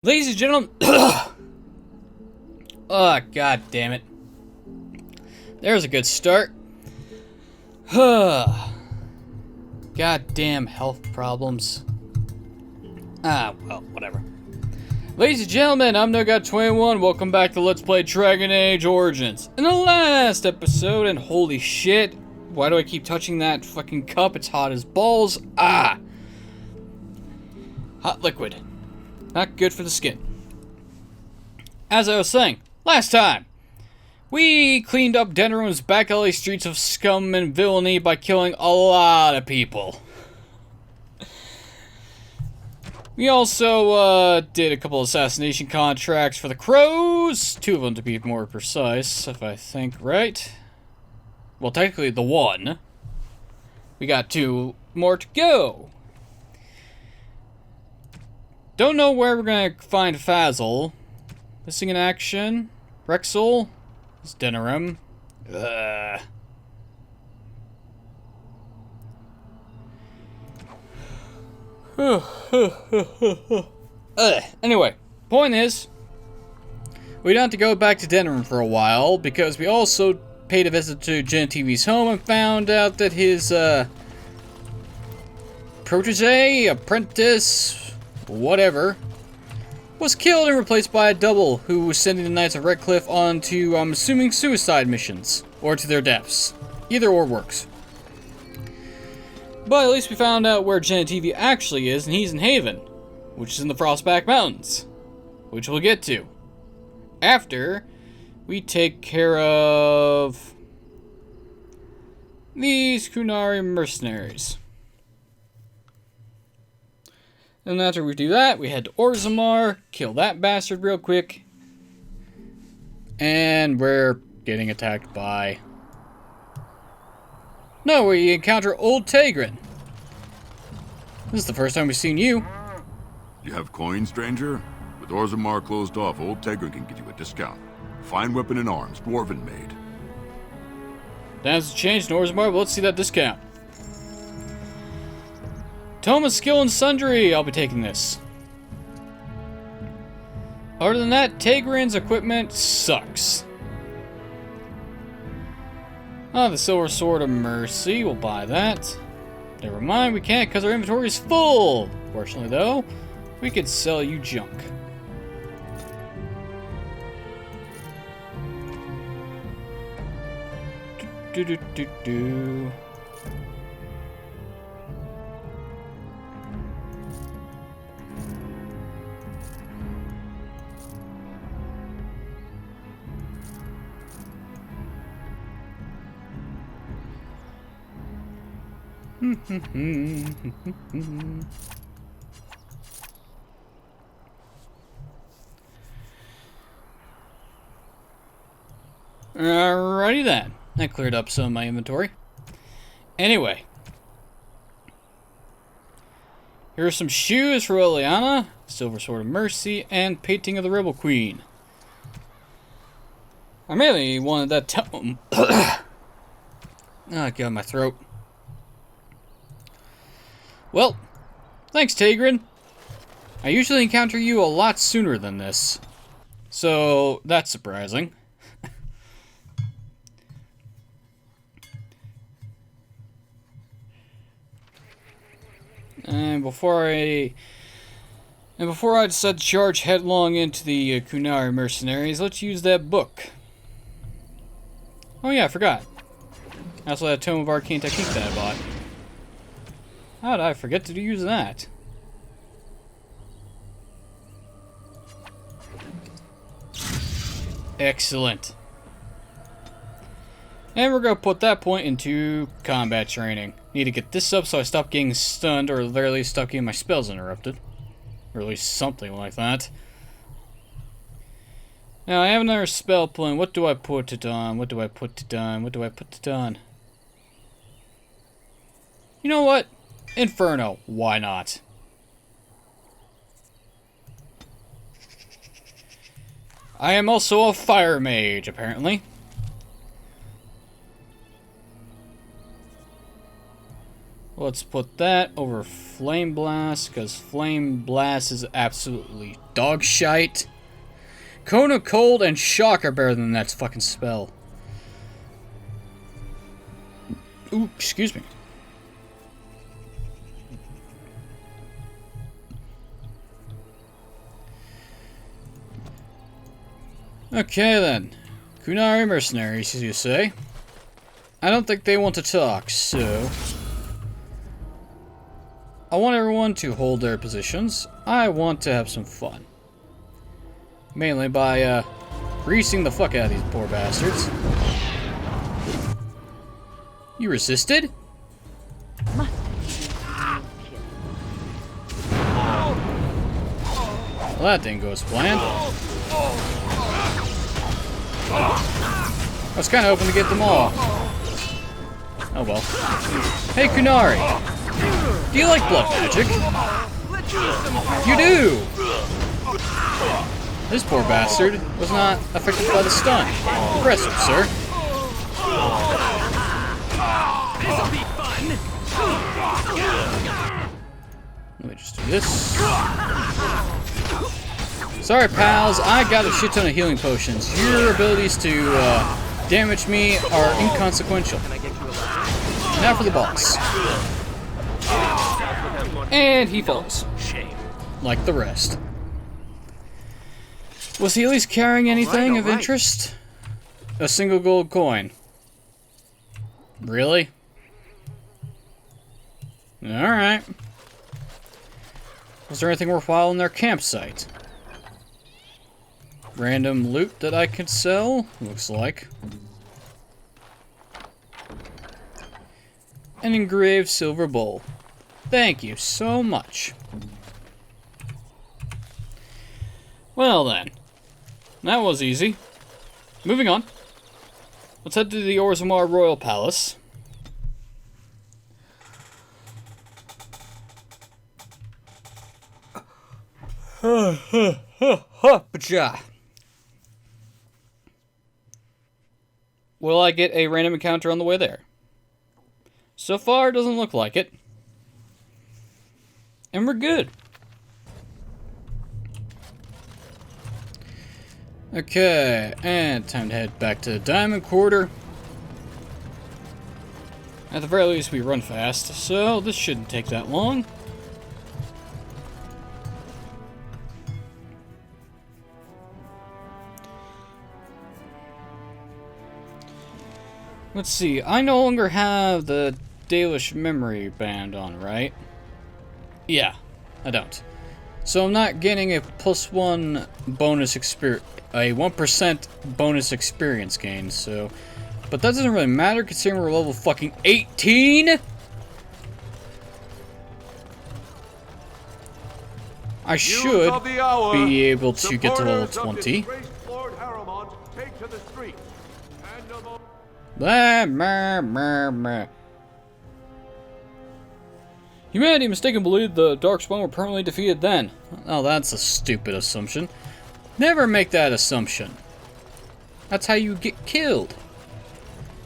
Ladies and gentlemen, oh, god damn it. There's a good start. Goddamn health problems. Well, whatever. Ladies and gentlemen, I'm NoGod21. Welcome back to Let's Play Dragon Age Origins. In the last episode, and holy shit, why do I keep touching that fucking cup? It's hot as balls. Hot liquid. Not good for the skin. As I was saying, last time, we cleaned up Denerim's back alley streets of scum and villainy by killing a lot of people. We also did a couple assassination contracts for the Crows. 2 of them to be more precise, if I think right. Well, technically the 1. We got 2 more to go. Don't know where we're gonna find Fazil. Missing in action. Rexel. It's Denerim. Anyway, point is, we don't have to go back to Denerim for a while because we also paid a visit to Genetivi's home and found out that his protege, apprentice, whatever, was killed and replaced by a double who was sending the Knights of Redcliffe on to, I'm assuming, suicide missions. Or to their deaths. Either or works. But at least we found out where Genetivi actually is, and he's in Haven, which is in the Frostback Mountains, which we'll get to after we take care of these Qunari mercenaries. And after we do that, we head to Orzammar, kill that bastard real quick, and we're getting attacked by... No, we encounter Old Tegrin. This is the first time we've seen you. You have coin, stranger? With Orzammar closed off, Old Tegrin can get you a discount. Fine weapon and arms, dwarven made. Times have changed in Orzammar, but let's see that discount. Tome of Skill and Sundry, I'll be taking this. Other than that, Tegrin's equipment sucks. Oh, the Silver Sword of Mercy, we'll buy that. Never mind, we can't because our inventory is full. Fortunately, though, we could sell you junk. Do. Alrighty then. That cleared up some of my inventory. Anyway. Here are some shoes for Liliana, Silver Sword of Mercy, and Painting of the Rebel Queen. I mainly wanted that tome. Oh, God, my throat. Well, thanks, Tegrin. I usually encounter you a lot sooner than this. So, that's surprising. And before I decide to charge headlong into the Qunari mercenaries, let's use that book. Oh yeah, I forgot. I also had a Tome of Arcane Technique that I bought. How did I forget to use that? Excellent. And we're going to put that point into combat training. Need to get this up so I stop getting stunned, or at the very least stop getting my spells interrupted. Or at least something like that. Now I have another spell plan. What do I put it on? What do I put it on? What do I put it on? You know what? Inferno. Why not? I am also a fire mage, apparently. Well, let's put that over Flame Blast, because Flame Blast is absolutely dog shite. Cone of Cold and Shock are better than that fucking spell. Ooh, excuse me. Okay then. Kunari mercenaries, as you say. I don't think they want to talk, so... I want everyone to hold their positions. I want to have some fun. Mainly by, greasing the fuck out of these poor bastards. You resisted? Well, that didn't go as planned. I was kind of hoping to get them all. Oh well. Hey, Kunari! Do you like blood magic? You do! This poor bastard was not affected by the stun. Impressive, sir. This'll be fun. Let me just do this. Sorry, pals. I got a shit ton of healing potions. Your abilities to damage me are inconsequential. Now for the boss. And he falls. Like the rest. Was he at least carrying anything of interest? A single gold coin. Really? Alright. Was there anything worthwhile in their campsite? Random loot that I could sell? Looks like. An engraved silver bowl. Thank you so much. Well then. That was easy. Moving on. Let's head to the Orzammar Royal Palace. Will I get a random encounter on the way there? So far, it doesn't look like it. And we're good. Okay, and time to head back to the Diamond Quarter. At the very least, we run fast, so this shouldn't take that long. Let's see, I no longer have the Dalish Memory Band on, right? Yeah, I don't. So I'm not getting a +1 bonus experience, a 1% bonus experience gain, so... But that doesn't really matter considering we're level fucking 18? I should be able to get to level 20. Blah, blah, blah, blah. Humanity mistakenly believed the Darkspawn were permanently defeated then. Oh, that's a stupid assumption. Never make that assumption. That's how you get killed.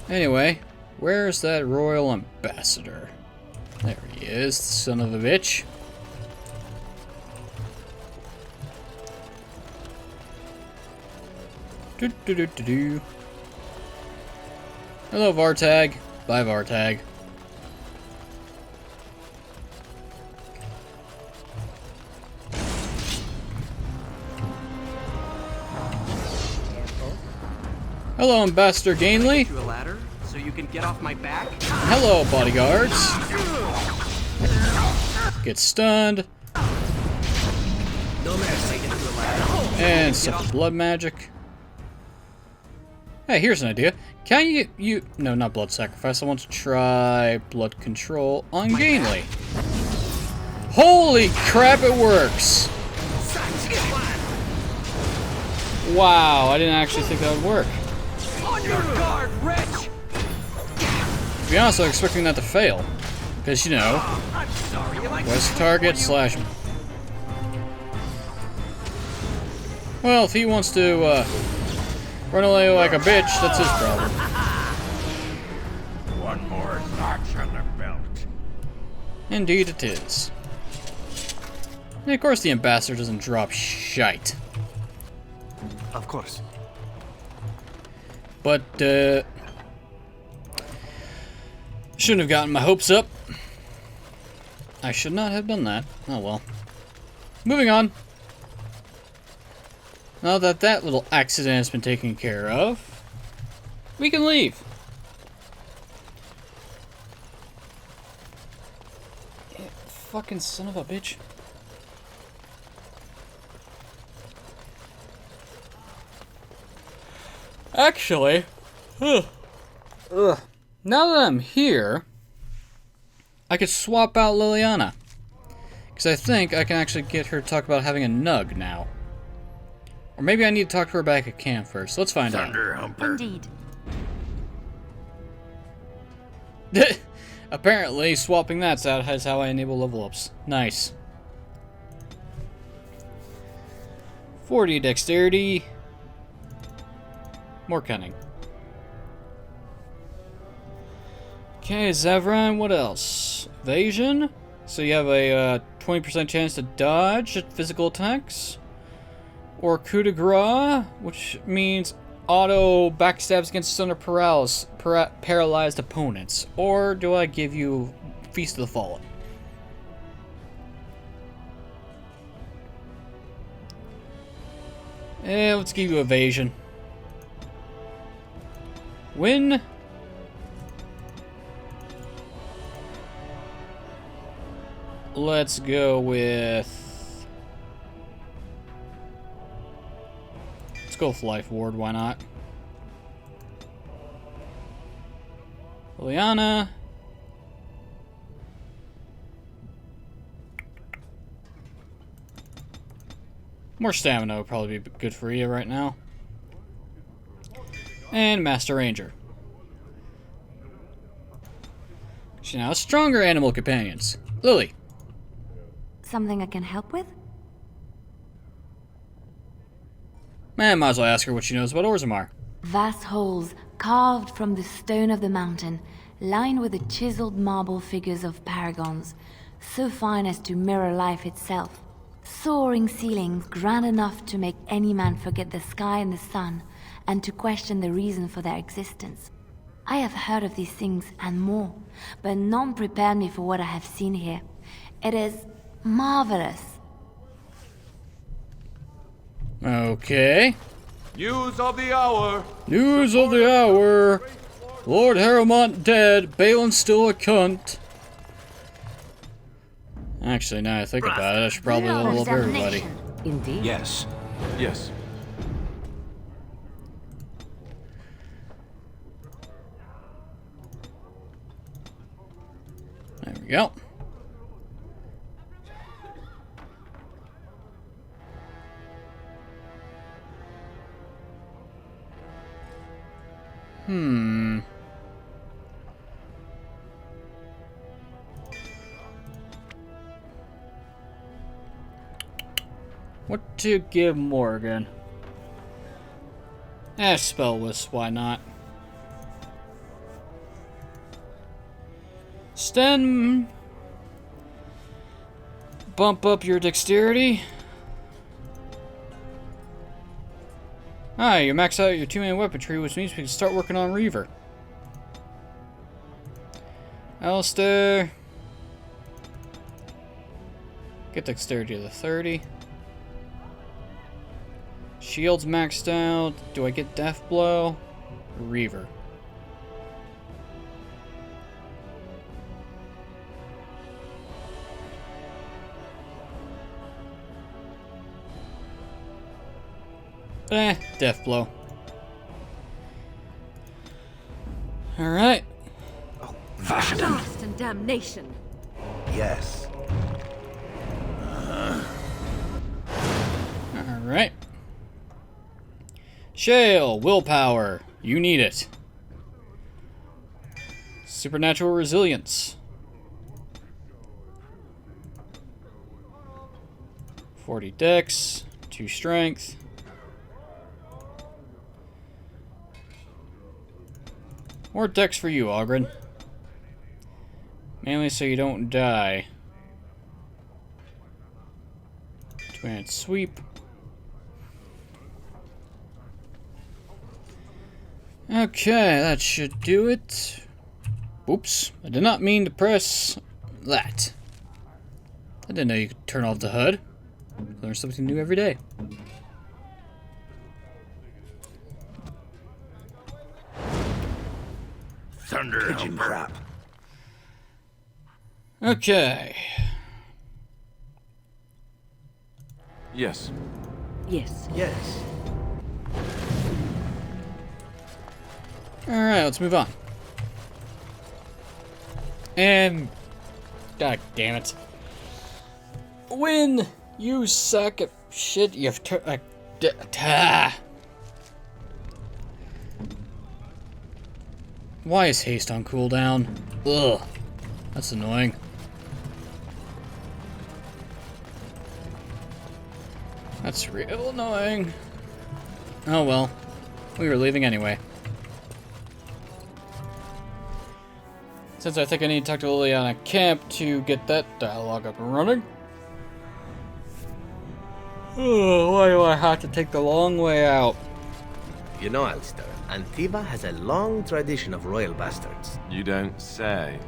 Anyway, where's that royal ambassador? There he is, son of a bitch. Do do do do do. Hello, Vartag. Bye, Vartag. Hello, Ambassador Gainley. To a ladder so you can get off my back. Hello, bodyguards. Get stunned. No mercy into a ladder. And suffer blood magic. Hey, here's an idea. Can you... No, not blood sacrifice. I want to try blood control on Gainley. Holy crap, it works! Wow, I didn't actually think that would work. On your guard, wretch! To be honest, I was expecting that to fail. Because, you know, I'm sorry. West target slash... Well, if he wants to, run away like a bitch, that's his problem. One more notch on the belt. Indeed it is. And of course the ambassador doesn't drop shite. Of course. But, shouldn't have gotten my hopes up. I should not have done that. Oh well. Moving on. Now that that little accident has been taken care of, we can leave. Yeah, fucking son of a bitch. Actually, now that I'm here, I could swap out Liliana. Because I think I can actually get her to talk about having a nug now. Or maybe I need to talk to her back at camp first. Let's find out. Indeed. Apparently, swapping that's out is how I enable level ups. Nice. 40 dexterity. More cunning. Okay, Zavran, what else? Evasion. So you have a 20% chance to dodge at physical attacks. Or coup de grace, which means auto backstabs against stunned or paralyzed opponents. Or do I give you Feast of the Fallen? Let's give you evasion. Win. Let's go with... Let's go with Life Ward, why not? Liliana. More stamina would probably be good for you right now. And Master Ranger. She now has stronger animal companions. Lily. Something I can help with? Man, might as well ask her what she knows about Orzammar. Vast holes carved from the stone of the mountain, lined with the chiseled marble figures of paragons, so fine as to mirror life itself. Soaring ceilings grand enough to make any man forget the sky and the sun, and to question the reason for their existence. I have heard of these things and more, but none prepared me for what I have seen here. It is marvelous. Okay. News of the hour. News of the hour. Lord Harrowmont dead. Balin's still a cunt. Actually, now I think about it, I should probably level up everybody. Indeed. Yes. Yes. There we go. What to give Morgan? Spell Wisp, why not? Sten, bump up your dexterity. You max out your two-man weaponry, which means we can start working on Reaver. Alistair, get dexterity to the 30. Shield's maxed out. Do I get Death Blow? Reaver. Death Blow. Alright. Fast and damnation. Yes. Alright. Shale, willpower. You need it. Supernatural resilience. 40 dex, 2 strength. More dex for you, Ogren. Mainly so you don't die. 2-minute sweep. Okay, that should do it. Oops, I did not mean to press that. I didn't know you could turn off the HUD. Learn something new every day. Thunder pigeon crap. Okay. Yes. Yes. Yes. Alright, let's move on. And... God damn it. When you suck at shit, you have to... Why is haste on cooldown? Ugh. That's annoying. That's real annoying. Oh well. We were leaving anyway. Since I think I need to talk to Liliana Camp to get that dialogue up and running. Oh, why do I have to take the long way out? You know, Alistair, Antiva has a long tradition of royal bastards. You don't say.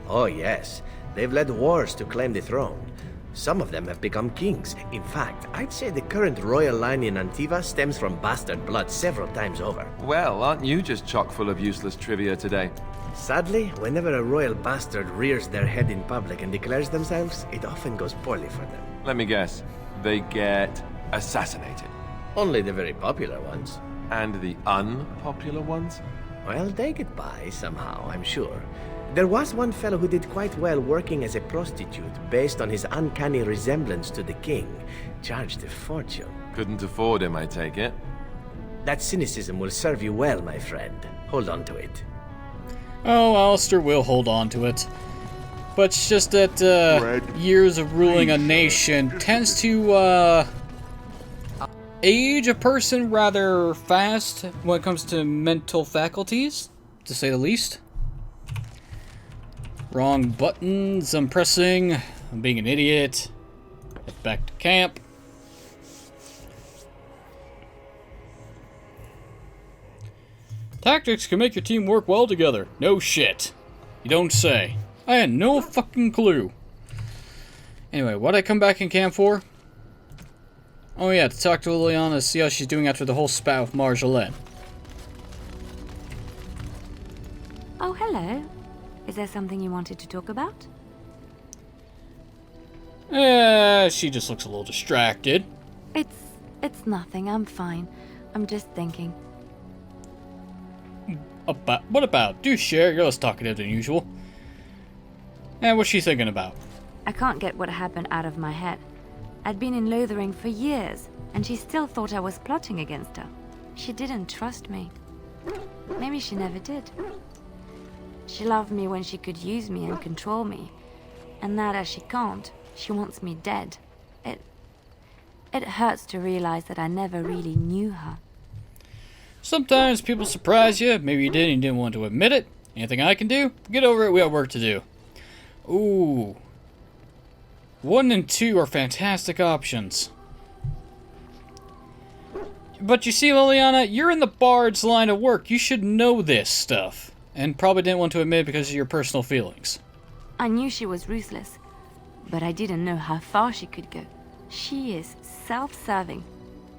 Oh yes, they've led wars to claim the throne. Some of them have become kings. In fact, I'd say the current royal line in Antiva stems from bastard blood several times over. Well, aren't you just chock full of useless trivia today? Sadly, whenever a royal bastard rears their head in public and declares themselves, it often goes poorly for them. Let me guess. They get assassinated. Only the very popular ones. And the unpopular ones? Well, they get by somehow, I'm sure. There was one fellow who did quite well working as a prostitute based on his uncanny resemblance to the king. Charged a fortune. Couldn't afford him, I take it. That cynicism will serve you well, my friend. Hold on to it. Oh, Alistair will hold on to it. But it's just that years of ruling a nation tends to age a person rather fast when it comes to mental faculties, to say the least. Wrong buttons, I'm pressing, I'm being an idiot. Get back to camp. Tactics can make your team work well together. No shit. You don't say. I had no fucking clue. Anyway, what'd I come back in camp for? Oh yeah, to talk to Liliana to see how she's doing after the whole spat with Marjolaine. Oh, hello. Is there something you wanted to talk about? She just looks a little distracted. It's nothing. I'm fine. I'm just thinking. What about? Do share. You're less talkative than usual. And what's she thinking about? I can't get what happened out of my head. I'd been in Lothering for years, and she still thought I was plotting against her. She didn't trust me. Maybe she never did. She loved me when she could use me and control me. And now that she can't, she wants me dead. It hurts to realize that I never really knew her. Sometimes people surprise you. Maybe you did and you didn't want to admit it. Anything I can do? Get over it. We have work to do. Ooh. 1 and 2 are fantastic options. But you see, Liliana, you're in the Bard's line of work. You should know this stuff. And probably didn't want to admit it because of your personal feelings. I knew she was ruthless, but I didn't know how far she could go. She is self-serving,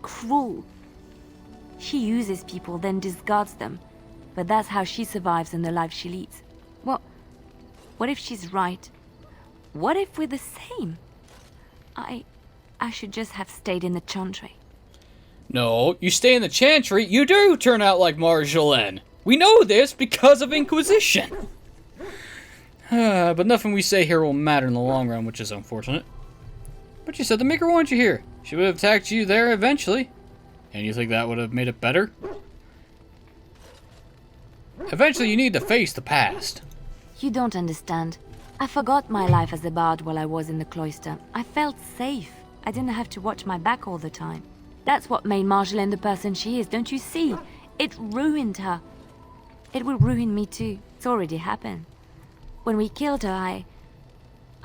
cruel. She uses people, then discards them. But that's how she survives in the life she leads. What if she's right? What if we're the same? I should just have stayed in the Chantry. No, you stay in the Chantry, you do turn out like Marjolaine. We know this because of Inquisition. But nothing we say here will matter in the long run, which is unfortunate. But you said the Maker wanted you here. She would have attacked you there eventually. And you think that would have made it better? Eventually you need to face the past. You don't understand. I forgot my life as a bard while I was in the cloister. I felt safe. I didn't have to watch my back all the time. That's what made Marjolaine the person she is, don't you see? It ruined her. It will ruin me too. It's already happened. When we killed her,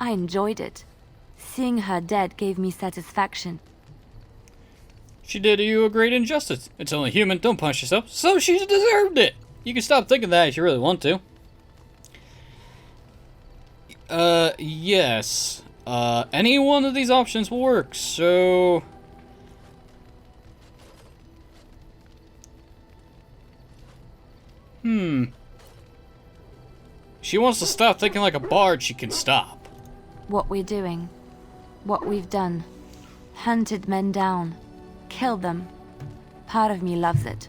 I enjoyed it. Seeing her dead gave me satisfaction. She did you a great injustice. It's only human, don't punish yourself. So she deserved it! You can stop thinking that if you really want to. Yes. Any one of these options will work, so... She wants to stop thinking like a bard, she can stop. What we're doing, what we've done, hunted men down, killed them. Part of me loves it.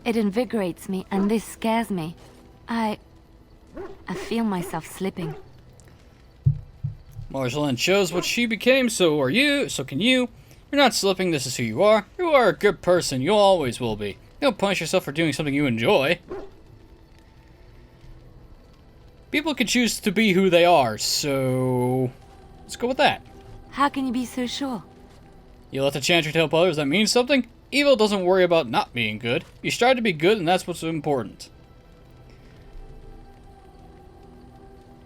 It invigorates me, and this scares me. I feel myself slipping. Marjolaine chose what she became, so are you, so can you. You're not slipping, this is who you are. You are a good person, you always will be. Don't punish yourself for doing something you enjoy. People can choose to be who they are, so... let's go with that. How can you be so sure? You let the Chantry help others, that means something? Evil doesn't worry about not being good. You strive to be good, and that's what's important.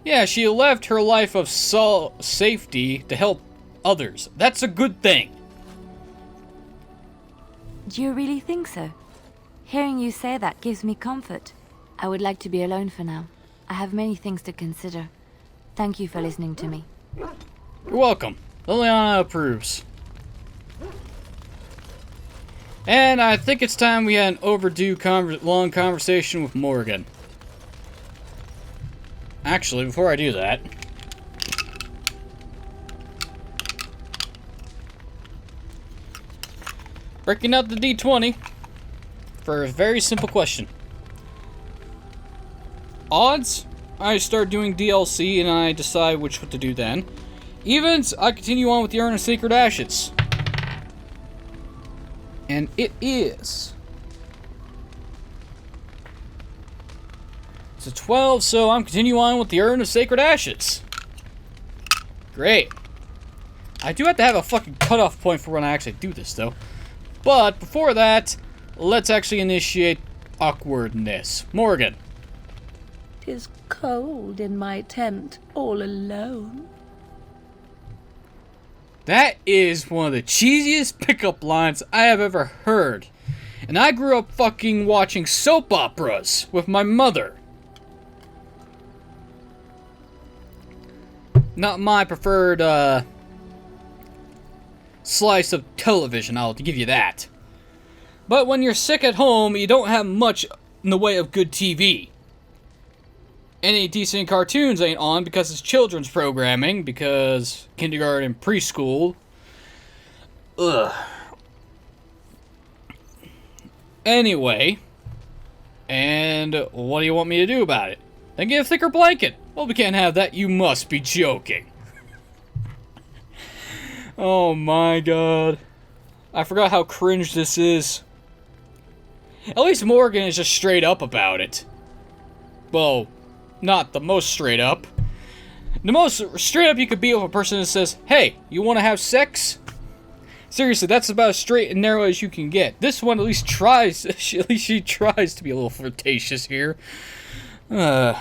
Yeah, she left her life of safety to help others. That's a good thing. Do you really think so? Hearing you say that gives me comfort. I would like to be alone for now. I have many things to consider. Thank you for listening to me. You're welcome. Liliana approves. And I think it's time we had an overdue long conversation with Morgan. Actually, before I do that... breaking out the D20 for a very simple question. Odds, I start doing DLC and I decide which what to do then. Evens, I continue on with the Urn of Sacred Ashes. And it is... it's a 12, so I'm continuing on with the Urn of Sacred Ashes. Great. I do have to have a fucking cutoff point for when I actually do this, though. But before that, let's actually initiate awkwardness. Morgan. 'Tis cold in my tent, all alone. That is one of the cheesiest pickup lines I have ever heard. And I grew up fucking watching soap operas with my mother. Not my preferred, slice of television, I'll give you that. But when you're sick at home, you don't have much in the way of good TV. Any decent cartoons ain't on because it's children's programming, because kindergarten, preschool. Ugh. Anyway, and what do you want me to do about it? Then get a thicker blanket. Well, we can't have that. You must be joking. Oh my god. I forgot how cringe this is. At least Morgan is just straight up about it. Well, not the most straight up. The most straight up you could be with a person that says, hey, you want to have sex? Seriously, that's about as straight and narrow as you can get. This one at least tries, at least she tries to be a little flirtatious here. But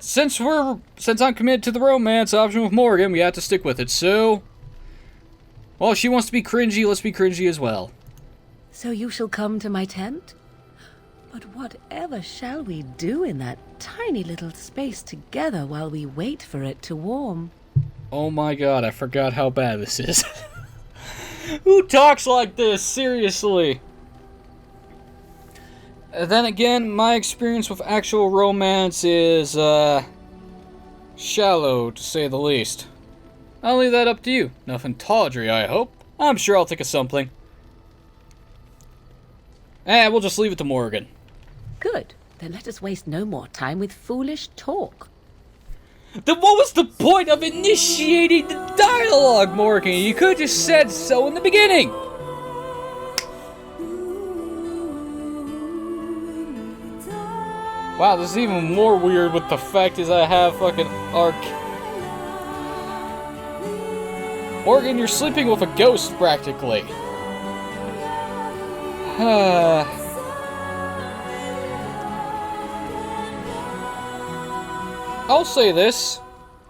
since I'm committed to the romance option with Morgan, we have to stick with it. So, well, if she wants to be cringy, let's be cringy as well. So you shall come to my tent? But whatever shall we do in that tiny little space together while we wait for it to warm? Oh my god, I forgot how bad this is. Who talks like this? Seriously. Then again, my experience with actual romance is, shallow, to say the least. I'll leave that up to you. Nothing tawdry, I hope. I'm sure I'll think of something. We'll just leave it to Morgan. Good. Then let us waste no more time with foolish talk. Then what was the point of initiating the dialogue, Morgan? You could have just said so in the beginning. Wow, this is even more weird with the fact is I have fucking arc. Morgan, you're sleeping with a ghost, practically. I'll say this.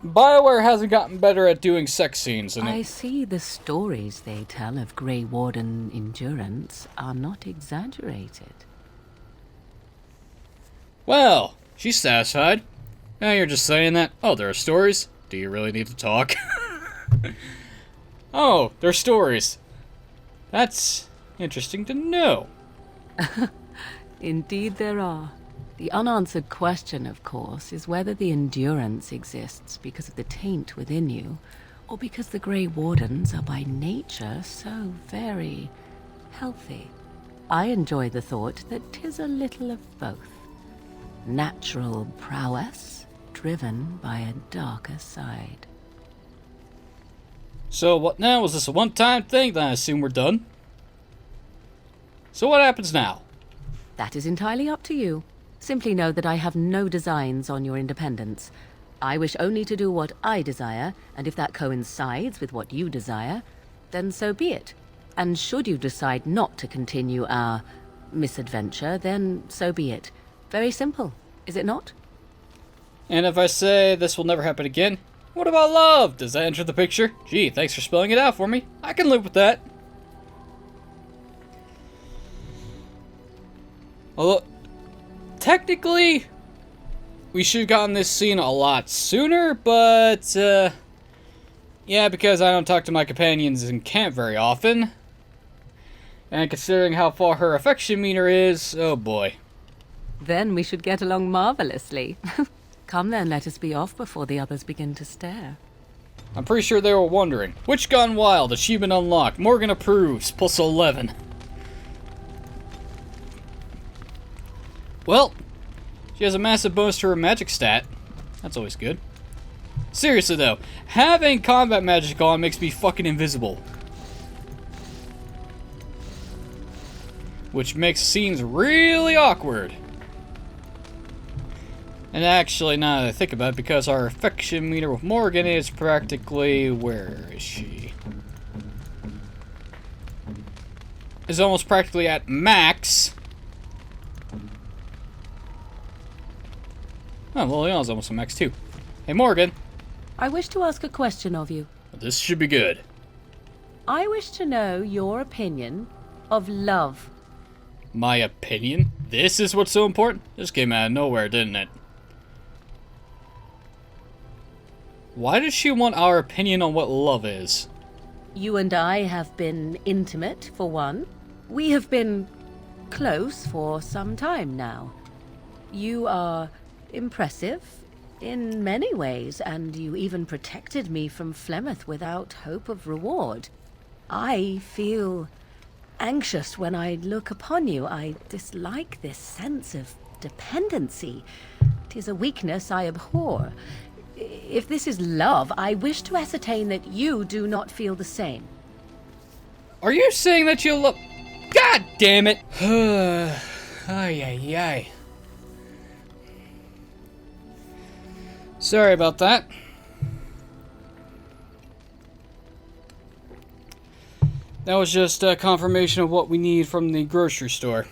BioWare hasn't gotten better at doing sex scenes in I it. see the stories they tell of Grey Warden endurance are not exaggerated. Well, she's satisfied. Now you're just saying that. Oh, there are stories? Do you really need to talk? Oh, there are stories. That's interesting to know. Indeed there are. The unanswered question, of course, is whether the endurance exists because of the taint within you, or because the Grey Wardens are by nature so very healthy. I enjoy the thought that 'tis a little of both. Natural prowess, driven by a darker side. So what now? Was this a one-time thing? Then I assume we're done. So what happens now? That is entirely up to you. Simply know that I have no designs on your independence. I wish only to do what I desire, and if that coincides with what you desire, then so be it. And should you decide not to continue our misadventure, then so be it. Very simple, is it not? And if I say this will never happen again, what about love? Does that enter the picture? Gee, thanks for spelling it out for me. I can live with that. Although, technically, we should have gotten this scene a lot sooner, but, yeah, because I don't talk to my companions in camp very often. And considering how far her affection meter is, oh boy. Then we should get along marvelously. Come then, let us be off before the others begin to stare. I'm pretty sure they were wondering, which Gone Wild achievement unlocked? Morgan approves, plus 11. Well, she has a massive bonus to her magic stat. That's always good. Seriously though, having combat magic on makes me fucking invisible. Which makes scenes really awkward. And actually, now that I think about it, because our affection meter with Morgan is practically... where is she? Is almost practically at max. Oh, well, Leon's almost at max too. Hey, Morgan. I wish to ask a question of you. This should be good. I wish to know your opinion of love. My opinion? This is what's so important? This came out of nowhere, didn't it? Why does she want our opinion on what love is? You and I have been intimate, for one. We have been close for some time now. You are impressive in many ways, and you even protected me from Flemeth without hope of reward. I feel anxious when I look upon you. I dislike this sense of dependency. 'Tis a weakness I abhor. If this is love, I wish to ascertain that you do not feel the same. Are you saying that you love... God damn it! Ay, ay, ay. Sorry about that. That was just a confirmation of what we need from the grocery store.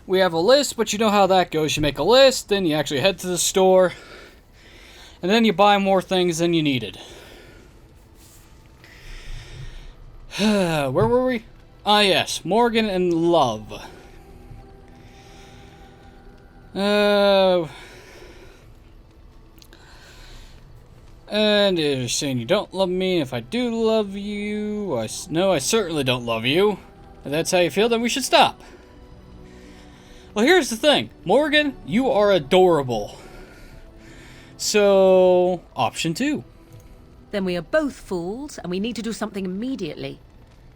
We have a list, but you know how that goes. You make a list, then you actually head to the store, and then you buy more things than you needed. Where were we? Ah, yes. Morgan and love. And you're saying you don't love me. If I do love you, no, I certainly don't love you. If that's how you feel, then we should stop. Well, here's the thing. Morgan, you are adorable. So, option 2. Then we are both fools, and we need to do something immediately.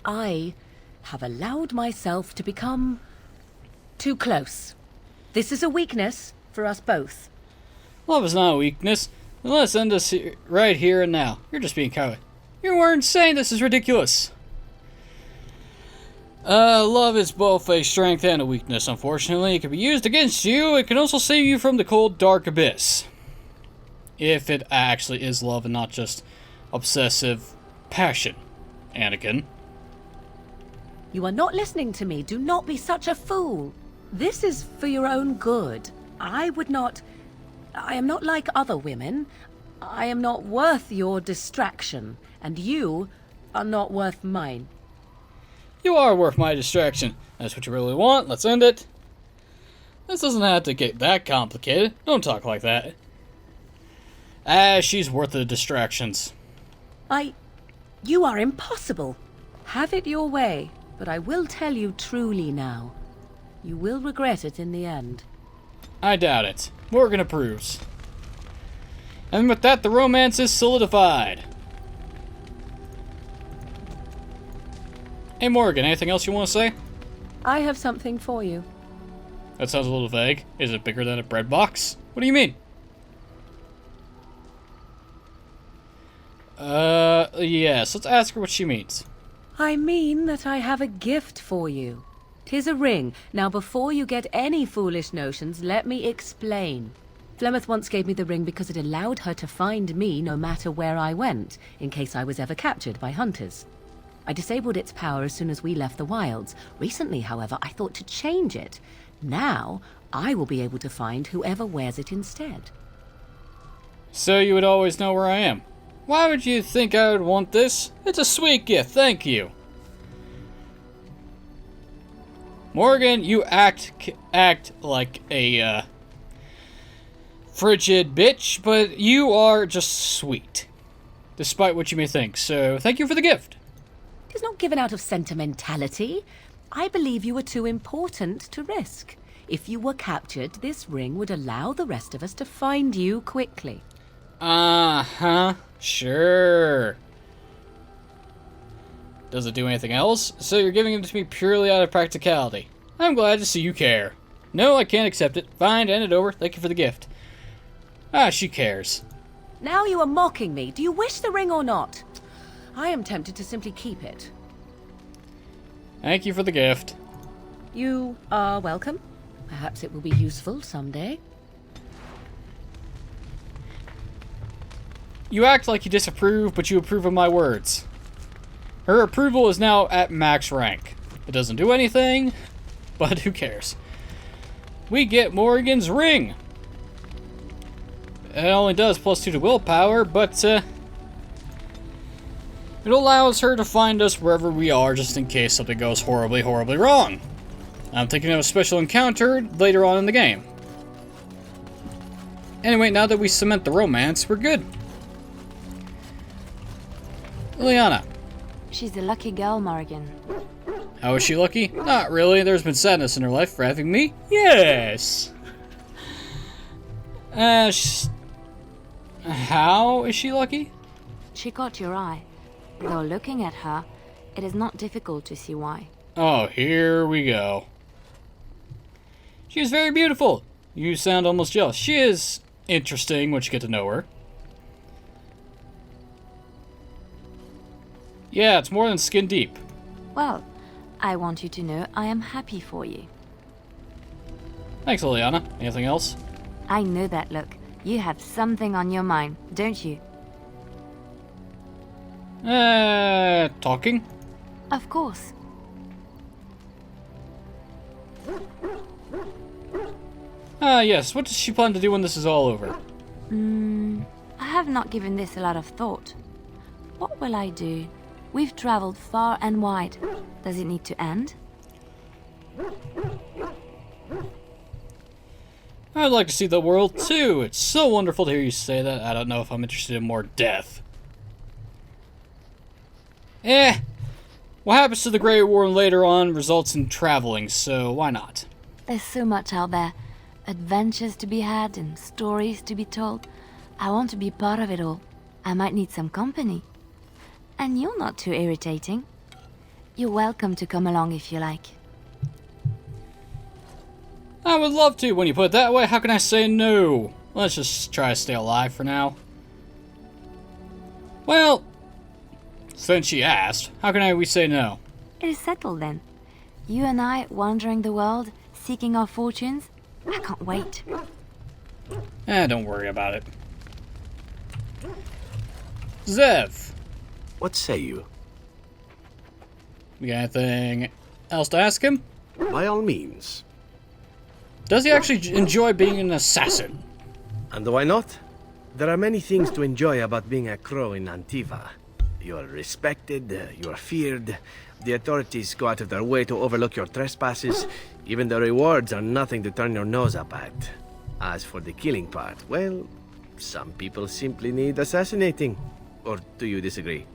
I have allowed myself to become too close. This is a weakness for us both. Love is not a weakness. Then let's end this right here and now. You're just being coward. You are insane. This is ridiculous. Love is both a strength and a weakness, unfortunately. It can be used against you. It can also save you from the cold, dark abyss. If it actually is love and not just obsessive passion, Anakin. You are not listening to me. Do not be such a fool. This is for your own good. I would not I am not like other women. I am not worth your distraction, and you are not worth mine. You are worth my distraction. That's what you really want. Let's end it. This doesn't have to get that complicated. Don't talk like that. She's worth the distractions. You are impossible. Have it your way, but I will tell you truly now. You will regret it in the end. I doubt it. Morgan approves. And with that, the romance is solidified. Hey Morgan, anything else you want to say? I have something for you. That sounds a little vague. Is it bigger than a bread box? What do you mean? Yes, let's ask her what she means. I mean that I have a gift for you. 'Tis a ring. Now, before you get any foolish notions, let me explain. Flemeth once gave me the ring because it allowed her to find me no matter where I went, in case I was ever captured by hunters. I disabled its power as soon as we left the wilds. Recently, however, I thought to change it. Now, I will be able to find whoever wears it instead. So you would always know where I am. Why would you think I would want this? It's a sweet gift, thank you. Morgan, you act like a, frigid bitch, but you are just sweet. Despite what you may think, so thank you for the gift. It is not given out of sentimentality. I believe you are too important to risk. If you were captured, this ring would allow the rest of us to find you quickly. Uh-huh. Sure. Does it do anything else? So you're giving it to me purely out of practicality. I'm glad to see you care. No, I can't accept it. Fine, end it over. Thank you for the gift. She cares. Now you are mocking me. Do you wish the ring or not? I am tempted to simply keep it. Thank you for the gift. You are welcome. Perhaps it will be useful someday. You act like you disapprove, but you approve of my words. Her approval is now at max rank. It doesn't do anything, but who cares? We get Morgan's ring. It only does +2 to willpower, but it allows her to find us wherever we are just in case something goes horribly, horribly wrong. I'm thinking of a special encounter later on in the game. Anyway, now that we cement the romance, we're good. Liliana. She's a lucky girl, Morgan. How is she lucky? Not really. There's been sadness in her life for having me. Yes. How is she lucky? She caught your eye. Though looking at her, it is not difficult to see why. Oh, here we go. She is very beautiful. You sound almost jealous. She is interesting once you get to know her. Yeah, it's more than skin deep. Well, I want you to know I am happy for you. Thanks, Liliana. Anything else? I know that look. You have something on your mind, don't you? Talking? Of course. Yes. What does she plan to do when this is all over? I have not given this a lot of thought. What will I do? We've traveled far and wide. Does it need to end? I'd like to see the world too. It's so wonderful to hear you say that. I don't know if I'm interested in more death. What happens to the Great War later on results in traveling, so why not? There's so much out there. Adventures to be had and stories to be told. I want to be part of it all. I might need some company. And you're not too irritating. You're welcome to come along if you like. I would love to. When you put it that way, how can I say no? Let's just try to stay alive for now. Well, since she asked, how can we say no? It is settled then. You and I wandering the world, seeking our fortunes. I can't wait. Don't worry about it. Zev, What say you? you got anything else to ask him? By all means. Does he actually enjoy being an assassin? And why not? There are many things to enjoy about being a crow in Antiva. You are respected, you are feared, the authorities go out of their way to overlook your trespasses, even the rewards are nothing to turn your nose up at. As for the killing part, well, some people simply need assassinating. Or do you disagree?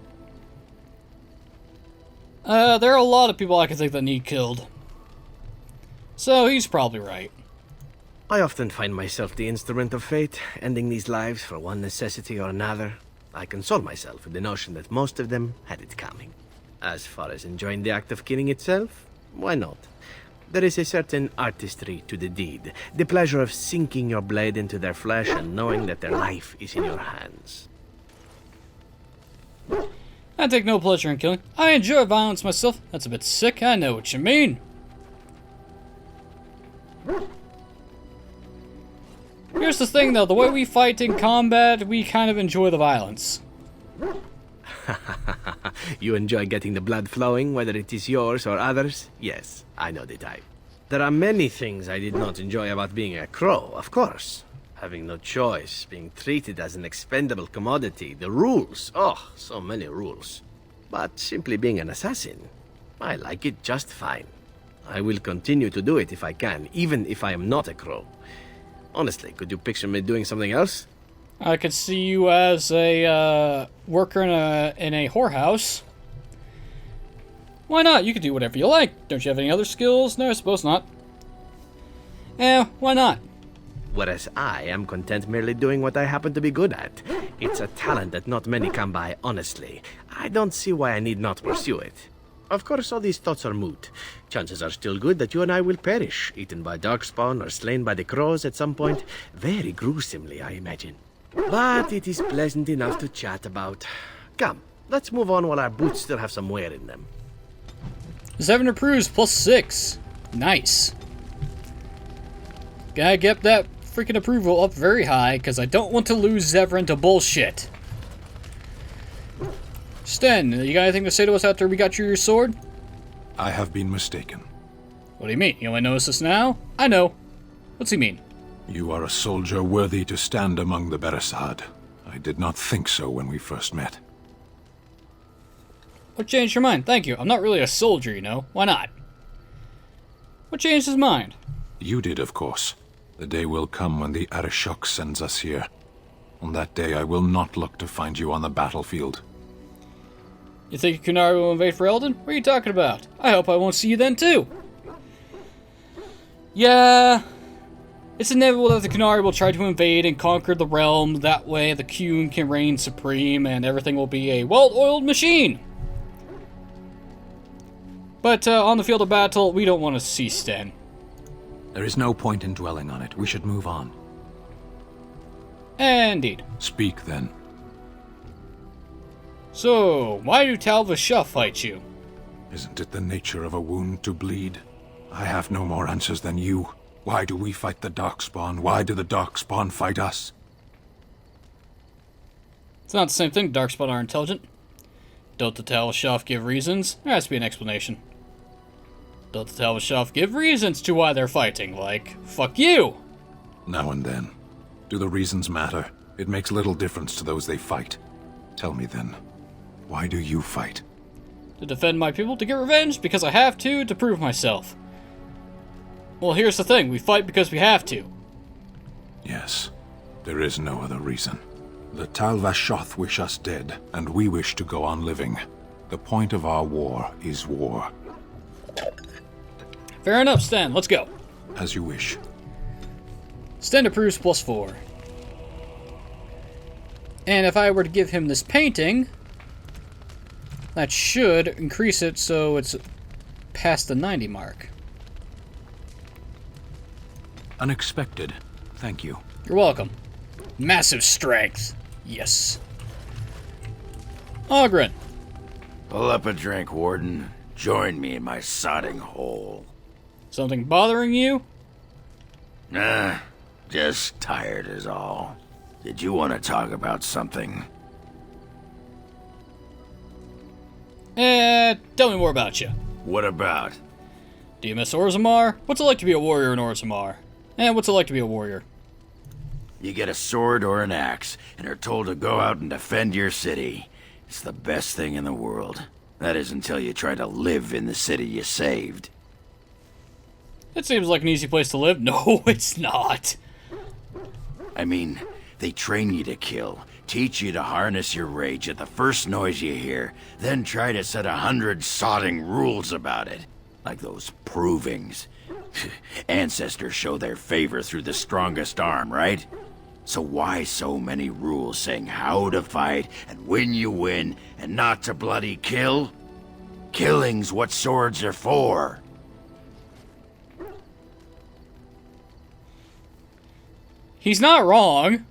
There are a lot of people I can think that need killed. So he's probably right. I often find myself the instrument of fate, ending these lives for one necessity or another. I console myself with the notion that most of them had it coming. As far as enjoying the act of killing itself, why not? There is a certain artistry to the deed, the pleasure of sinking your blade into their flesh and knowing that their life is in your hands. I take no pleasure in killing. I enjoy violence myself. That's a bit sick, I know what you mean. Here's the thing though, the way we fight in combat, we kind of enjoy the violence. You enjoy getting the blood flowing, whether it is yours or others? Yes, I know the type. There are many things I did not enjoy about being a crow, of course. Having no choice, being treated as an expendable commodity, the rules, oh, so many rules. But simply being an assassin, I like it just fine. I will continue to do it if I can, even if I am not a crow. Honestly, could you picture me doing something else? I could see you as a worker in a whorehouse. Why not? You could do whatever you like. Don't you have any other skills? No, I suppose not. Why not? Whereas I am content merely doing what I happen to be good at. It's a talent that not many come by, honestly. I don't see why I need not pursue it. Of course, all these thoughts are moot. Chances are still good that you and I will perish, eaten by darkspawn or slain by the crows at some point. Very gruesomely, I imagine. But it is pleasant enough to chat about. Come, let's move on while our boots still have some wear in them. 7 approves plus 6. Nice. Gotta get that freaking approval up very high, because I don't want to lose Zevran to bullshit. Sten, you got anything to say to us after we got you your sword? I have been mistaken. What do you mean? You only notice this now? I know. What's he mean? You are a soldier worthy to stand among the Beresad. I did not think so when we first met. What changed your mind? Thank you. I'm not really a soldier, you know. Why not? What changed his mind? You did, of course. The day will come when the Arishok sends us here. On that day, I will not look to find you on the battlefield. You think Kunari will invade Ferelden? What are you talking about? I hope I won't see you then, too. Yeah. It's inevitable that the Kunari will try to invade and conquer the realm. That way, the Qun can reign supreme and everything will be a well-oiled machine. But on the field of battle, we don't want to see Sten. There is no point in dwelling on it. We should move on. Indeed. Speak, then. So, why do Tal-Vasha fight you? Isn't it the nature of a wound to bleed? I have no more answers than you. Why do we fight the Darkspawn? Why do the Darkspawn fight us? It's not the same thing. Darkspawn are intelligent. Don't the Tal-Vasha give reasons? There has to be an explanation. Don't the Tal-Vasha give reasons to why they're fighting? Like, fuck you! Now and then. Do the reasons matter? It makes little difference to those they fight. Tell me then, why do you fight? To defend my people, to get revenge, because I have to prove myself. Well, here's the thing, we fight because we have to. Yes, there is no other reason. The Tal-Vashoth wish us dead, and we wish to go on living. The point of our war is war. Fair enough, Sten, let's go. As you wish. Sten approves plus 4. And if I were to give him this painting, that should increase it so it's past the 90 mark. Unexpected. Thank you. You're welcome. Massive strength. Yes. Oghren. Pull up a drink, Warden. Join me in my sodding hole. Something bothering you? Nah, just tired is all. Did you want to talk about something? Tell me more about you. What about? Do you miss Orzammar? What's it like to be a warrior in Orzammar? And what's it like to be a warrior? You get a sword or an axe, and are told to go out and defend your city. It's the best thing in the world. That is until you try to live in the city you saved. It seems like an easy place to live. No, it's not. I mean, they train you to kill, teach you to harness your rage at the first noise you hear, then try to set 100 sodding rules about it. Like those provings. Ancestors show their favor through the strongest arm, right? So why so many rules saying how to fight and when you win and not to bloody kill? Killing's what swords are for. He's not wrong.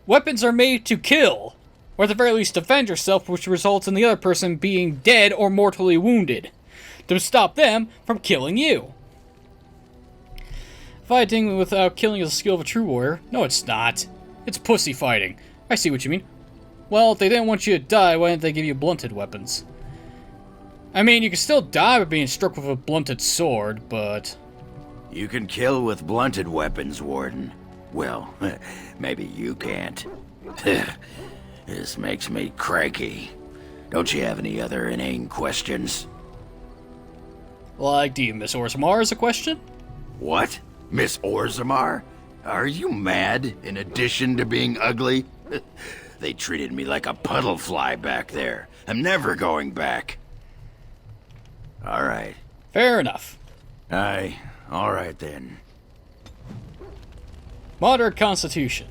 Weapons are made to kill, or at the very least defend yourself, which results in the other person being dead or mortally wounded, to stop them from killing you. Fighting without killing is the skill of a true warrior. No, it's not. It's pussy fighting. I see what you mean. Well, if they didn't want you to die, why didn't they give you blunted weapons? I mean, you can still die by being struck with a blunted sword, but... You can kill with blunted weapons, Warden. Well, maybe you can't. This makes me cranky. Don't you have any other inane questions? Like, do you miss Orzammar is a question? What? Miss Orzammar? Are you mad, in addition to being ugly? They treated me like a puddle fly back there. I'm never going back. All right. Fair enough. Aye, all right then. Moderate constitution.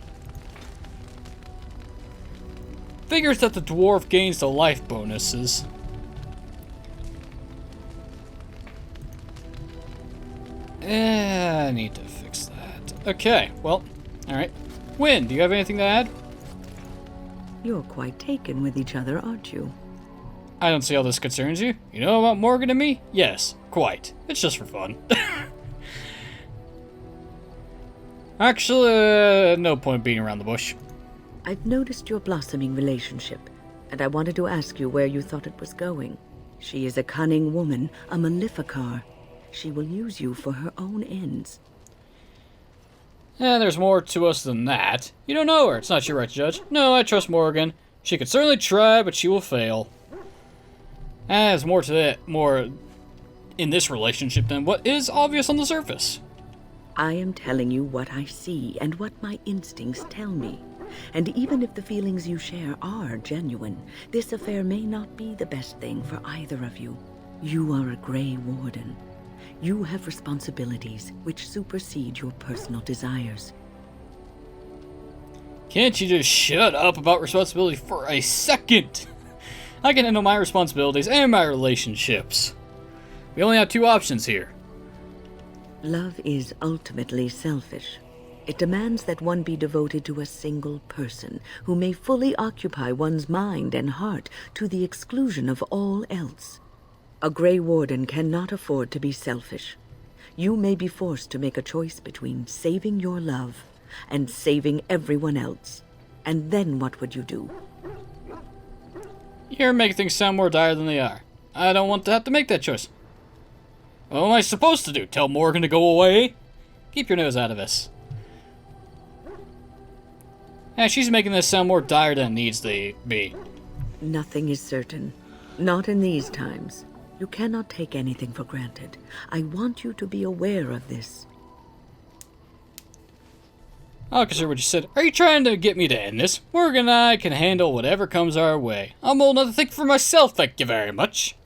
Figures that the dwarf gains the life bonuses. I need to fix that. Okay, well, alright. Wynne, do you have anything to add? You're quite taken with each other, aren't you? I don't see how this concerns you. You know about Morgan and me? Yes, quite. It's just for fun. Actually, no point beating around the bush. I've noticed your blossoming relationship, and I wanted to ask you where you thought it was going. She is a cunning woman, a Maleficar. She will use you for her own ends. There's more to us than that. You don't know her. It's not your right to judge. No, I trust Morgan. She could certainly try, but she will fail. There's more to that, more in this relationship than what is obvious on the surface. I am telling you what I see and what my instincts tell me. And even if the feelings you share are genuine, this affair may not be the best thing for either of you. You are a Grey Warden. You have responsibilities which supersede your personal desires. Can't you just shut up about responsibility for a second? I can handle my responsibilities and my relationships. We only have two options here. Love is ultimately selfish. It demands that one be devoted to a single person who may fully occupy one's mind and heart to the exclusion of all else. A Grey Warden cannot afford to be selfish. You may be forced to make a choice between saving your love and saving everyone else. And then what would you do? You're making things sound more dire than they are. I don't want to have to make that choice. What am I supposed to do? Tell Morgan to go away? Keep your nose out of this. Yeah, she's making this sound more dire than it needs to be. Nothing is certain. Not in these times. You cannot take anything for granted. I want you to be aware of this. I'll consider what you said. Are you trying to get me to end this? Morgan and I can handle whatever comes our way. I'm old enough to think for myself, thank you very much.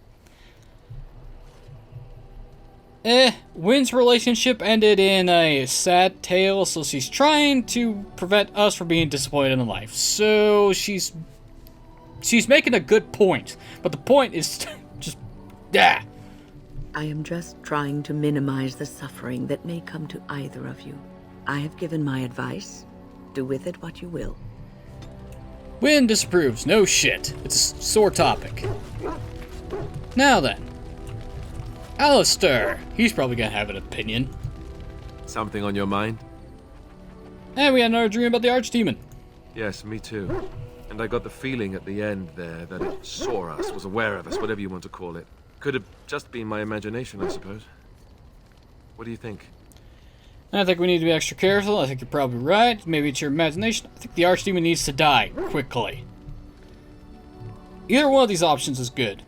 Wynne's relationship ended in a sad tale, so she's trying to prevent us from being disappointed in life. So she's making a good point, but the point is just, I am just trying to minimize the suffering that may come to either of you. I have given my advice. Do with it what you will. Wynne disapproves. No shit. It's a sore topic. Now then. Alistair. He's probably gonna have an opinion. Something on your mind? And we had another dream about the Archdemon. Yes, me too. And I got the feeling at the end there that it saw us, was aware of us, whatever you want to call it. Could have just been my imagination, I suppose. What do you think? I think we need to be extra careful. I think you're probably right. Maybe it's your imagination. I think the Archdemon needs to die quickly. Either one of these options is good.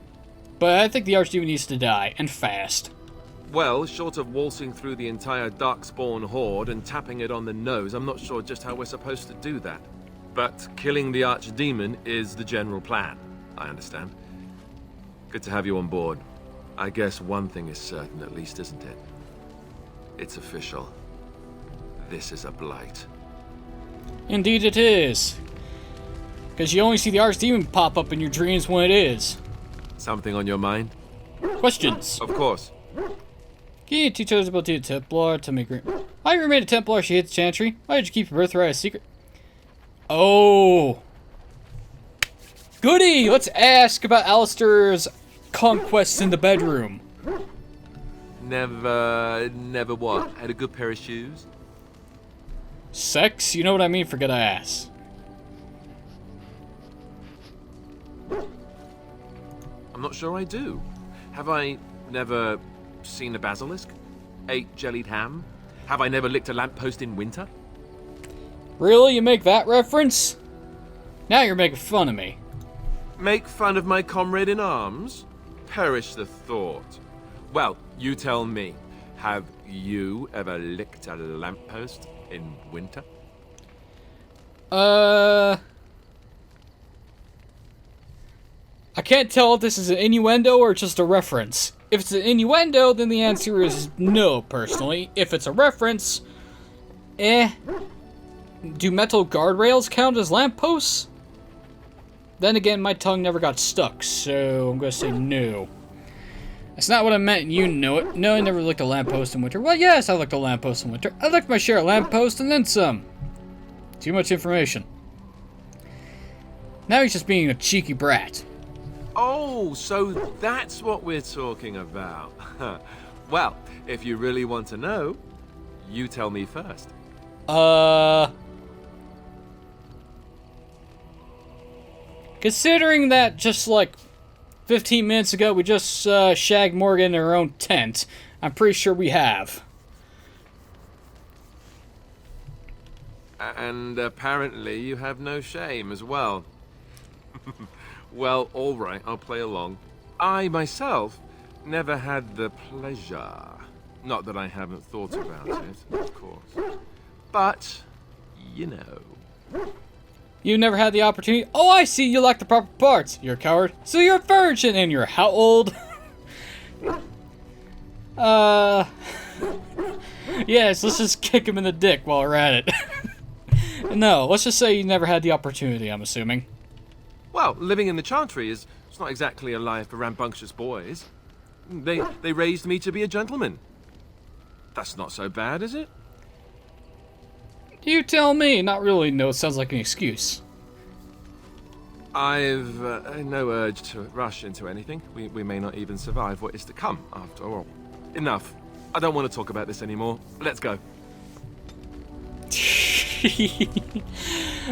But I think the Archdemon needs to die, and fast. Well, short of waltzing through the entire Darkspawn horde and tapping it on the nose, I'm not sure just how we're supposed to do that. But killing the Archdemon is the general plan, I understand. Good to have you on board. I guess one thing is certain at least, isn't it? It's official. This is a blight. Indeed it is. Because you only see the Archdemon pop up in your dreams when it is. Something on your mind? Questions? Of course. Can you teach us about the Templar to make... Why you remain a Templar if she hates Chantry? Why did you keep your birthright a secret? Oh! Goody! Let's ask about Alistair's conquests in the bedroom. Never what? Had a good pair of shoes? Sex? You know what I mean, forget I asked. I'm not sure I do. Have I never seen a basilisk? Ate jellied ham? Have I never licked a lamppost in winter? Really? You make that reference? Now you're making fun of me. Make fun of my comrade in arms? Perish the thought. Well, you tell me. Have you ever licked a lamppost in winter? I can't tell if this is an innuendo or just a reference. If it's an innuendo, then the answer is no, personally. If it's a reference, Do metal guardrails count as lampposts? Then again, my tongue never got stuck, so I'm gonna say no. That's not what I meant, and you know it. No, I never licked a lamppost in winter. Well, yes, I licked a lamppost in winter. I licked my share of lampposts and then some. Too much information. Now he's just being a cheeky brat. Oh, so that's what we're talking about. Well, if you really want to know, you tell me first. Considering that just like 15 minutes ago we just shagged Morgan in her own tent, I'm pretty sure we have. And apparently you have no shame as well. Well, all right, I'll play along. I myself never had the pleasure. Not that I haven't thought about it, of course. But, you know. You never had the opportunity? Oh, I see, you lack the proper parts. You're a coward. So you're a virgin, and you're how old? Yes, let's just kick him in the dick while we're at it. No, let's just say you never had the opportunity, I'm assuming. Well, living in the Chantry is it's not exactly a life for rambunctious boys. They raised me to be a gentleman. That's not so bad, is it? You tell me. Not really. No, it sounds like an excuse. I've no urge to rush into anything. We may not even survive what is to come, after all. Enough. I don't want to talk about this anymore. Let's go.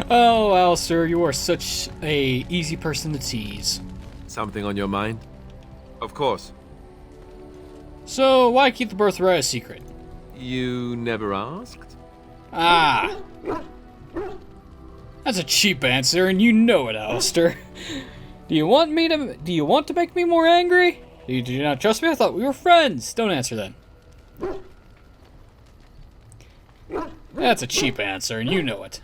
Oh, Alistair, you are such a easy person to tease. Something on your mind? Of course. So, why keep the birthright a secret? You never asked? Ah. That's a cheap answer, and you know it, Alistair. Do you want to make me more angry? Do you not trust me? I thought we were friends. Don't answer then. That's a cheap answer, and you know it.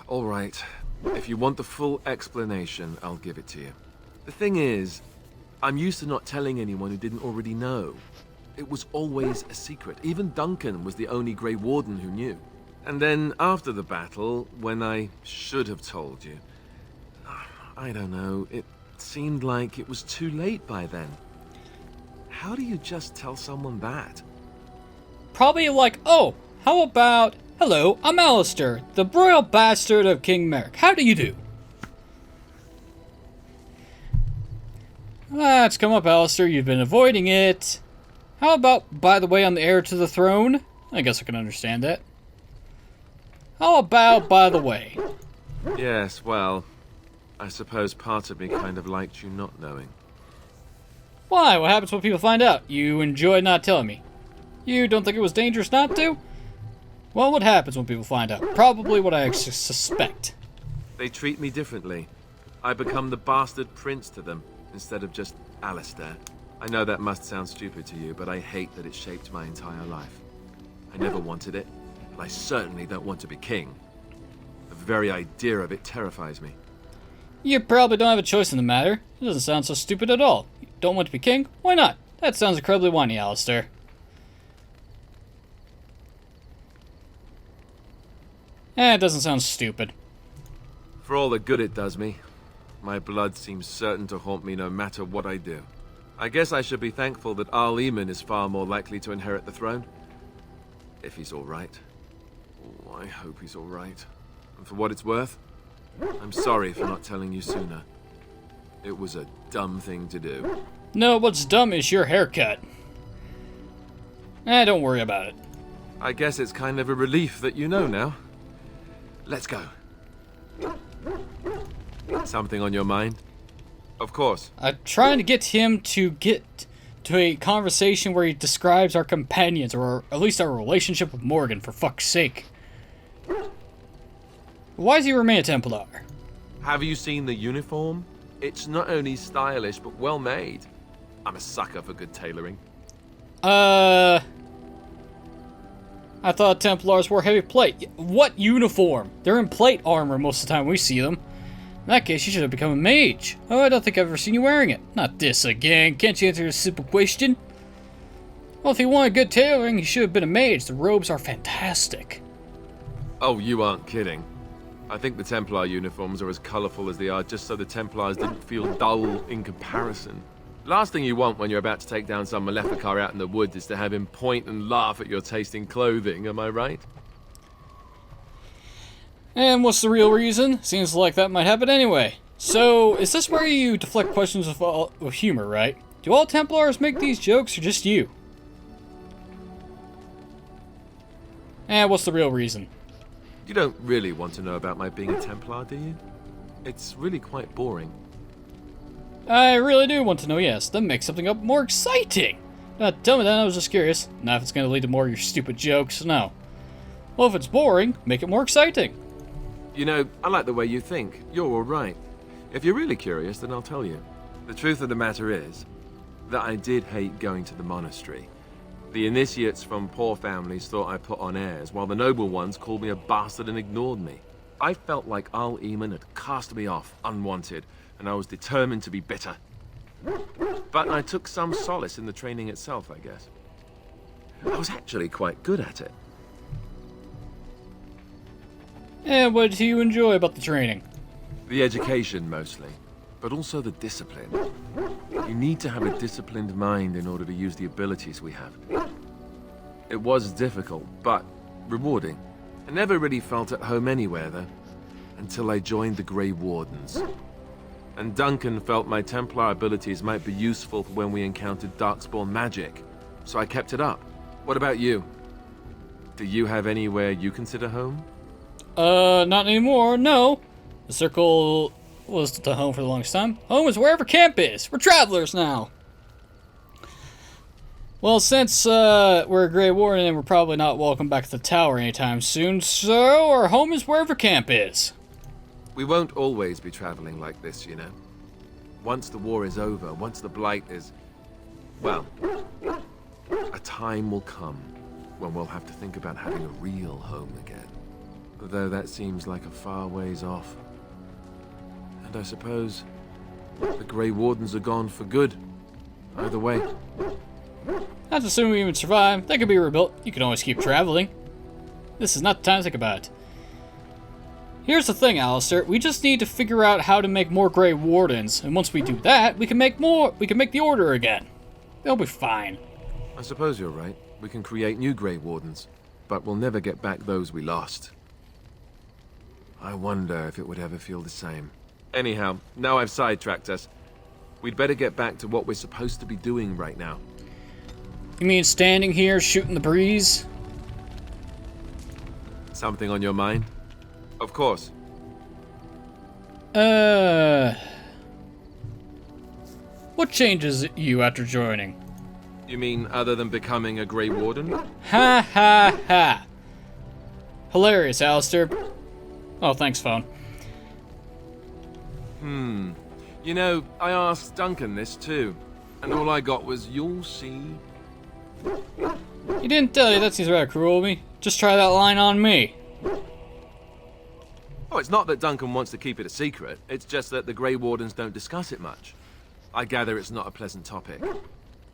All right. If you want the full explanation, I'll give it to you. The thing is, I'm used to not telling anyone who didn't already know. It was always a secret. Even Duncan was the only Grey Warden who knew. And then after the battle, when I should have told you, I don't know, it seemed like it was too late by then. How do you just tell someone that? Probably like, oh, how about, hello, I'm Alistair, the royal bastard of King Merrick. How do you do? It's come up, Alistair. You've been avoiding it. How about, by the way, I'm the heir to the throne? I guess I can understand that. How about, by the way? Yes, well, I suppose part of me kind of liked you not knowing. Why? What happens when people find out? You enjoy not telling me. You don't think it was dangerous not to? Well, what happens when people find out? Probably what I suspect. They treat me differently. I become the bastard prince to them, instead of just Alistair. I know that must sound stupid to you, but I hate that it shaped my entire life. I never wanted it, and I certainly don't want to be king. The very idea of it terrifies me. You probably don't have a choice in the matter. It doesn't sound so stupid at all. You don't want to be king? Why not? That sounds incredibly whiny, Alistair. It doesn't sound stupid. For all the good it does me, my blood seems certain to haunt me no matter what I do. I guess I should be thankful that Al Eamon is far more likely to inherit the throne. If he's alright. Oh, I hope he's alright. And for what it's worth, I'm sorry for not telling you sooner. It was a dumb thing to do. No, what's dumb is your haircut. Don't worry about it. I guess it's kind of a relief that you know now. Let's go. Something on your mind? Of course. I'm trying to get him to get to a conversation where he describes our companions, or at least our relationship with Morgan, for fuck's sake. Why does he remain a Templar? Have you seen the uniform? It's not only stylish, but well made. I'm a sucker for good tailoring. I thought Templars wore heavy plate. What uniform? They're in plate armor most of the time we see them. In that case, you should have become a mage. Oh, I don't think I've ever seen you wearing it. Not this again. Can't you answer a simple question? Well, if you wanted good tailoring, you should have been a mage. The robes are fantastic. Oh, you aren't kidding. I think the Templar uniforms are as colorful as they are just so the Templars didn't feel dull in comparison. Last thing you want when you're about to take down some Maleficar out in the woods is to have him point and laugh at your taste in clothing, am I right? And what's the real reason? Seems like that might happen anyway. So, is this where you deflect questions with humor, right? Do all Templars make these jokes, or just you? And what's the real reason? You don't really want to know about my being a Templar, do you? It's really quite boring. I really do want to know, yes. That makes something up more exciting. Tell me that, I was just curious. Not if it's going to lead to more of your stupid jokes, no. Well, if it's boring, make it more exciting. You know, I like the way you think. You're all right. If you're really curious, then I'll tell you. The truth of the matter is that I did hate going to the monastery. The initiates from poor families thought I put on airs, while the noble ones called me a bastard and ignored me. I felt like Al Eamon had cast me off, unwanted, and I was determined to be bitter. But I took some solace in the training itself, I guess. I was actually quite good at it. And what do you enjoy about the training? The education, mostly, but also the discipline. You need to have a disciplined mind in order to use the abilities we have. It was difficult, but rewarding. I never really felt at home anywhere, though, until I joined the Grey Wardens. And Duncan felt my Templar abilities might be useful for when we encountered Darkspawn magic, so I kept it up. What about you? Do you have anywhere you consider home? Not anymore, no. The Circle was the home for the longest time. Home is wherever camp is. We're travelers now. Well, since we're a Grey Warden and we're probably not welcome back to the tower anytime soon, so our home is wherever camp is. We won't always be traveling like this, you know. Once the war is over, once the Blight is... well, a time will come when we'll have to think about having a real home again. Though that seems like a far ways off. And I suppose the Grey Wardens are gone for good. Either way. That's assuming we even survive. They could be rebuilt. You can always keep traveling. This is not the time to think about it. Here's the thing, Alistair. We just need to figure out how to make more Grey Wardens, and once we do that, we can make more. We can make the Order again. They'll be fine. I suppose you're right. We can create new Grey Wardens, but we'll never get back those we lost. I wonder if it would ever feel the same. Anyhow, now I've sidetracked us. We'd better get back to what we're supposed to be doing right now. You mean standing here shooting the breeze? Something on your mind? Of course. What changes you after joining? You mean other than becoming a Grey Warden? Ha ha ha. Hilarious, Alistair. Oh, thanks, phone. You know, I asked Duncan this too, and all I got was, "You'll see." He didn't tell you. That seems rather cruel of me. Just try that line on me. Oh, it's not that Duncan wants to keep it a secret. It's just that the Grey Wardens don't discuss it much. I gather it's not a pleasant topic.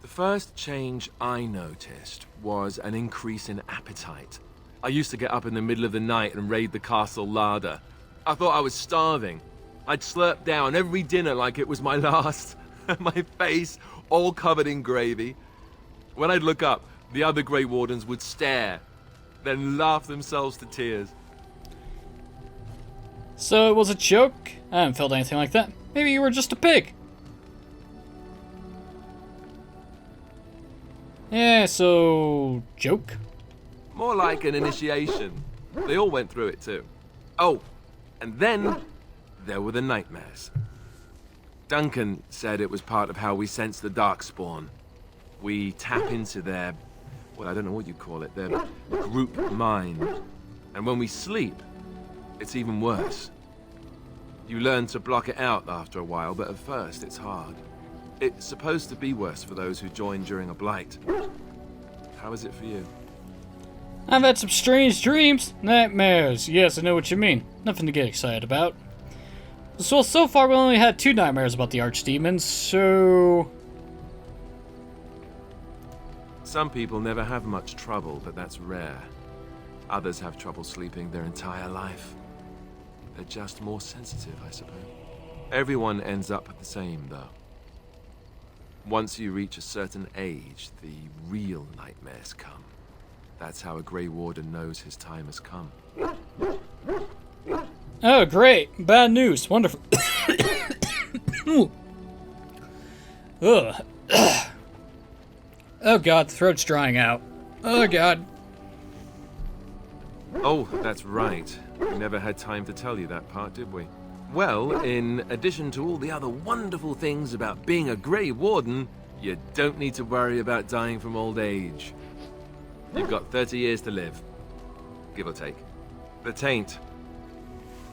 The first change I noticed was an increase in appetite. I used to get up in the middle of the night and raid the castle larder. I thought I was starving. I'd slurp down every dinner like it was my last. My face all covered in gravy. When I'd look up, the other Grey Wardens would stare, then laugh themselves to tears. So it was a joke? I haven't felt anything like that. Maybe you were just a pig. Yeah, so... joke? More like an initiation. They all went through it too. Oh, and then there were the nightmares. Duncan said it was part of how we sense the Darkspawn. We tap into their, well, I don't know what you call it, their group mind. And when we sleep, it's even worse. You learn to block it out after a while, but at first it's hard. It's supposed to be worse for those who join during a blight. How is it for you? I've had some strange dreams. Nightmares. Yes, I know what you mean. Nothing to get excited about. So far we only had 2 nightmares about the archdemons, so... Some people never have much trouble, but that's rare. Others have trouble sleeping their entire life. They're just more sensitive, I suppose. Everyone ends up the same, though. Once you reach a certain age, the real nightmares come. That's how a Grey Warden knows his time has come. Oh, great. Bad news. Wonderful. Ugh. Oh god, the throat's drying out. Oh god. Oh, that's right. We never had time to tell you that part, did we? Well, in addition to all the other wonderful things about being a Grey Warden, you don't need to worry about dying from old age. You've got 30 years to live, give or take. The Taint,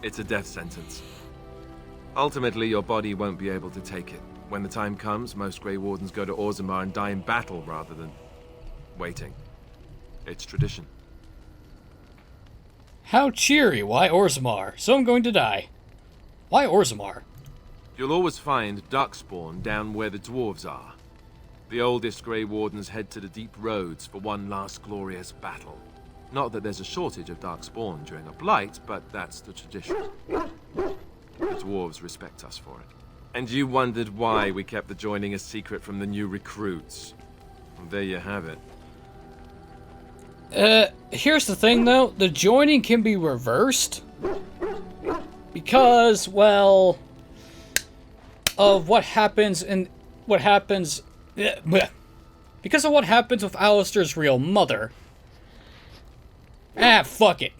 it's a death sentence. Ultimately, your body won't be able to take it. When the time comes, most Grey Wardens go to Orzammar and die in battle rather than waiting. It's tradition. How cheery. Why Orzammar? So I'm going to die. Why Orzammar? You'll always find Darkspawn down where the dwarves are. The oldest Grey Wardens head to the deep roads for one last glorious battle. Not that there's a shortage of Darkspawn during a blight, but that's the tradition. The dwarves respect us for it. And you wondered why we kept the joining a secret from the new recruits. Well, there you have it. Here's the thing though, the joining can be reversed. Because, well, of what happens because of what happens with Alistair's real mother. Ah, fuck it.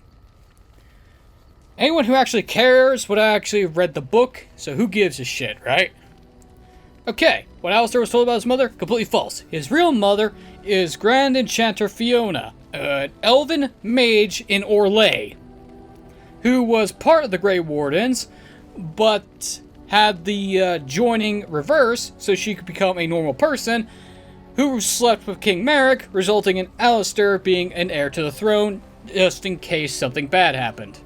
Anyone who actually cares would actually have read the book, so who gives a shit, right? Okay, what Alistair was told about his mother, completely false. His real mother is Grand Enchanter Fiona, an elven mage in Orlais, who was part of the Grey Wardens, but had the joining reverse so she could become a normal person, who slept with King Merrick, resulting in Alistair being an heir to the throne, just in case something bad happened.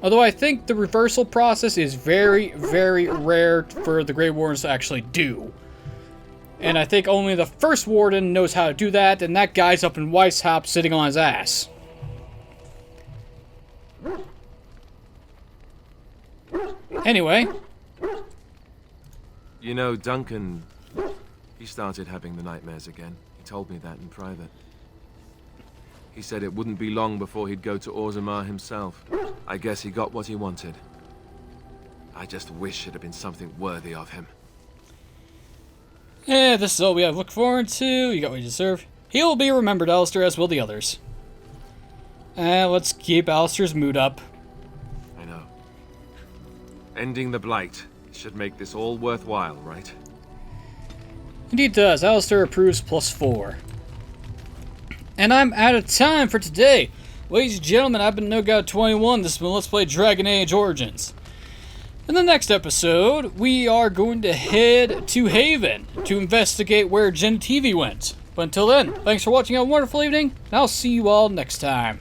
Although I think the reversal process is very, very rare for the Grey Wardens to actually do. And I think only the first Warden knows how to do that, and that guy's up in Weishaupt sitting on his ass. Anyway. You know, Duncan, he started having the nightmares again. He told me that in private. He said it wouldn't be long before he'd go to Orzammar himself. I guess he got what he wanted. I just wish it had been something worthy of him. Yeah, this is all we have to look forward to. You got what you deserve. He will be remembered, Alistair, as will the others. Let's keep Alistair's mood up. I know. Ending the blight should make this all worthwhile, right? Indeed does. Alistair approves +4. And I'm out of time for today. Ladies and gentlemen, I've been NoGod21. This has been Let's Play Dragon Age Origins. In the next episode, we are going to head to Haven to investigate where Gen TV went. But until then, thanks for watching. Have a wonderful evening, and I'll see you all next time.